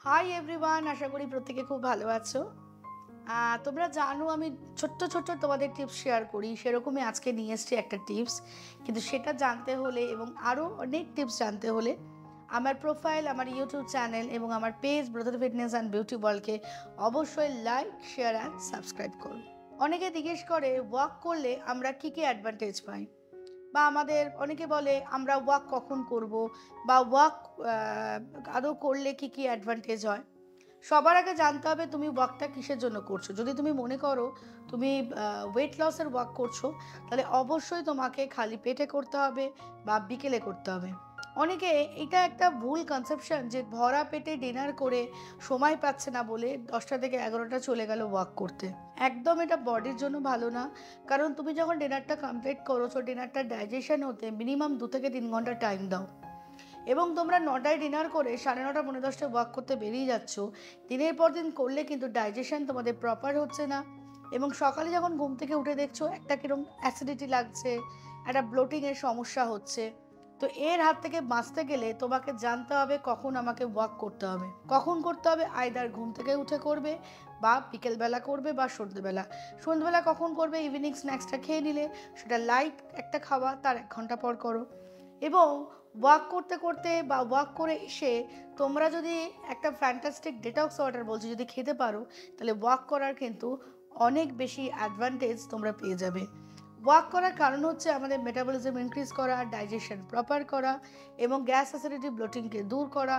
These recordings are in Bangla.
হাই এভরিওয়ান, আশা করি প্রত্যেকে খুব ভালো আছো। তোমরা জানো আমি ছোট্ট ছোট্ট তোমাদের টিপস শেয়ার করি, সেরকমই আজকে নিয়ে এসেছি একটা টিপস। কিন্তু সেটা জানতে হলে এবং আরও অনেক টিপস জানতে হলে আমার প্রোফাইল, আমার ইউটিউব চ্যানেল এবং আমার page brother fitness and beauty ওয়ার্ল্ডকে অবশ্যই লাইক, শেয়ার অ্যান্ড সাবস্ক্রাইব করো। অনেকে জিজ্ঞেস করে ওয়াক করলে আমরা কী কী অ্যাডভান্টেজ পাই, বা আমাদের অনেকে বলে আমরা ওয়াক কখন করব, বা ওয়াক আদৌ করলে কি কি অ্যাডভান্টেজ হয়। সবার আগে জানতে হবে তুমি ওয়াকটা কিসের জন্য করছো। যদি তুমি মনে করো তুমি ওয়েট লসের ওয়াক করছো, তাহলে অবশ্যই তোমাকে খালি পেটে করতে হবে বা বিকেলে করতে হবে। অনেকে এটা একটা ভুল কনসেপশন যে ভরা পেটে ডিনার করে সময় পাচ্ছে না বলে 10টা থেকে 11টা চলে গেল ওয়াক করতে। একদম এটা বডির জন্য ভালো না। কারণ তুমি যখন ডিনারটা কমপ্লিট করেছো, ডিনারটা ডাইজেশন হতে মিনিমাম 2 থেকে 3 ঘন্টা টাইম দাও। এবং তোমরা 9টায় ডিনার করে 9:30 পৌনে 10টায় ওয়াক করতে বেরিয়ে যাচ্ছ, দিনের পর দিন করলে কিন্তু ডাইজেশন তোমাদের প্রপার হচ্ছে না। এবং সকালে যখন ঘুম থেকে উঠে দেখছো একটা কিরম অ্যাসিডিটি লাগছে, একটা ব্লোটিংয়ের সমস্যা হচ্ছে। তো এর হাত থেকে বাঁচতে গেলে তোমাকে জানতে হবে কখন আমাকে ওয়াক করতে হবে। কখন করতে হবে, আইদার ঘুম থেকে উঠে করবে, বা বিকেলবেলা করবে, বা সন্ধ্যেবেলা। সন্ধ্যেবেলা কখন করবে, ইভিনিং স্ন্যাক্সটা খেয়ে নিলে সেটা লাইট একটা খাওয়া, তার 1 ঘন্টা পর করো। এবং ওয়াক করতে করতে বা ওয়াক করে এসে তোমরা যদি একটা ফ্যান্টাস্টিক ডিটক্স ওয়াটার বলছি যদি খেতে পারো, তাহলে ওয়াক করার কিন্তু অনেক বেশি অ্যাডভান্টেজ তোমরা পেয়ে যাবে। ওয়াক করার কারণ হচ্ছে আমাদের মেটাবলিজম ইনক্রিজ করা, ডাইজেশন প্রপার করা এবং গ্যাস অ্যাসিডিটি ব্লোটিংকে দূর করা।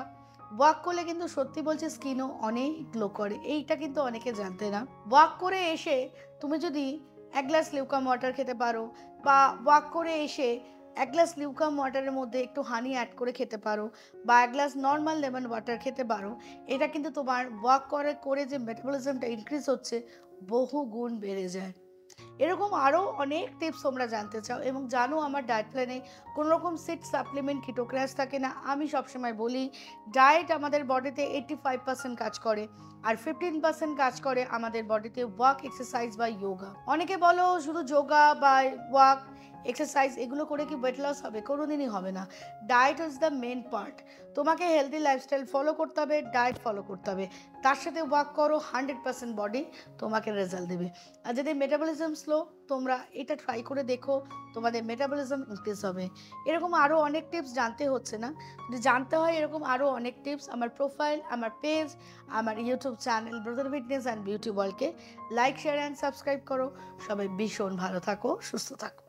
ওয়াক করলে কিন্তু সত্যি বলছি স্কিনও অনেক গ্লো করে, এইটা কিন্তু অনেকে জানতে না। ওয়াক করে এসে তুমি যদি 1 গ্লাস লিউকাম ওয়াটার খেতে পারো, বা ওয়াক করে এসে 1 গ্লাস লিউকাম ওয়াটারের মধ্যে একটু হানি অ্যাড করে খেতে পারো, বা 1 গ্লাস নর্মাল লেমন ওয়াটার খেতে পারো, এটা কিন্তু তোমার ওয়াক করে যে মেটাবলিজমটা ইনক্রিজ হচ্ছে বহু গুণ বেড়ে যায়। এরকম আরও অনেক টিপস তোমরা জানতে চাও এবং জানো আমার ডায়েট প্ল্যানে কোনো রকম সিড সাপ্লিমেন্ট কিটো ক্র্যাশ থাকে না। আমি সবসময় বলি ডায়েট আমাদের বডিতে 85% কাজ করে, আর 15% কাজ করে আমাদের বডিতে ওয়াক, এক্সারসাইজ বা যোগা। অনেকে বলো শুধু যোগা বা ওয়াক এক্সারসাইজ এগুলো করে কি ওয়েট লস হবে? কোনোদিনই হবে না। Diet is the main part. তোমাকে হেলদি লাইফস্টাইল ফলো করতে হবে, ডায়েট ফলো করতে হবে, তার সাথে ওয়াক করো, 100% বডি তোমাকে রেজাল্ট দেবে। আর যদি মেটাবলিজম স্লো, তোমরা এটা ট্রাই করে দেখো, তোমাদের মেটাবলিজম ইনক্রিজ হবে। এরকম আরও অনেক টিপস জানতে হচ্ছে না, যদি জানতে হয় এরকম আরও অনেক টিপস আমার প্রোফাইল, আমার পেজ, আমার YouTube channel brother fitness and beauty ওয়ার্ল্ডকে লাইক, শেয়ার অ্যান্ড সাবস্ক্রাইব করো। সবাই ভীষণ ভালো থাকো, সুস্থ থাকো।